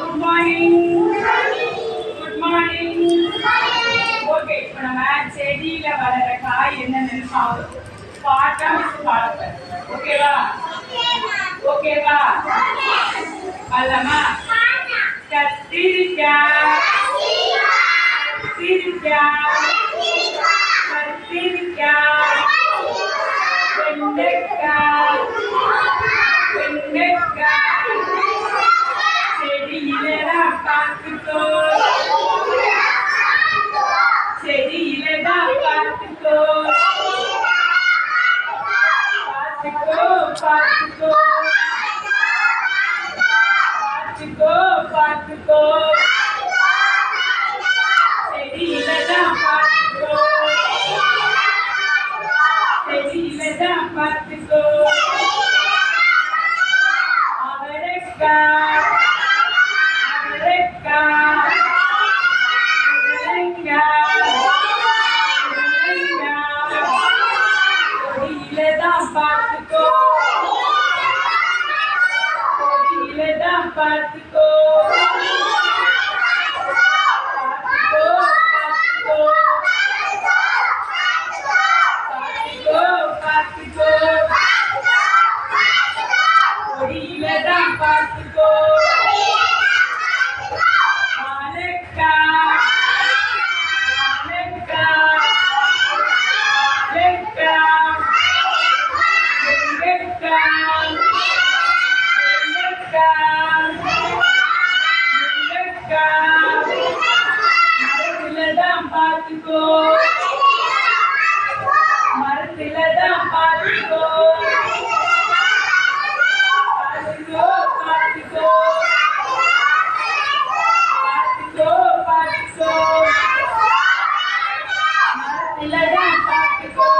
Good morning. Good morning. Okay, இப்போ நம்ம செடியில வளர காய் என்னன்னு பாட்டா மிஸ் பார்ப்பேன். ஓகேவா? ஓகேவா? அல்லமா கத்திரிக்காய், கத்திரிக்காய், கத்திரிக்காய், வெண்டைக்காய், வெண்டைக்காய், செடியிலதான் பார்த்துக்கோ, செடியிலதான் பார்த்துக்கோ, பார்த்துக்கோ, பார்த்துக்கோ, பார்த்துக்கோ, பார்த்துக்கோ, செடியிலதான் பார்த்துக்கோ, செடியிலதான் பார்த்துக்கோ. அவரைக்காய், அவரைக்காய், அவரைக்காய், செடியிலதான் பார்த்துக்கோ, செடியிலதான் பார்த்துக்கோ, பார்த்துக்கோ, பார்த்துக்கோ, கொடியிலதான் பார்த்துக்கோ. வாழைக்காய், வாழைக்காய், வாழைக்காய், வெண்டைக்காய், வெண்டைக்காய், வெண்டைக்காய், மரத்திலதான் பார்த்துக்கோ, மரத்திலதான் பார்த்துக்கோ, பார்த்துக்கோ, பார்த்துக்கோ, பார்த்துக்கோ, பார்த்துக்கோ, மரத்திலதான் பார்த்துக்கோ.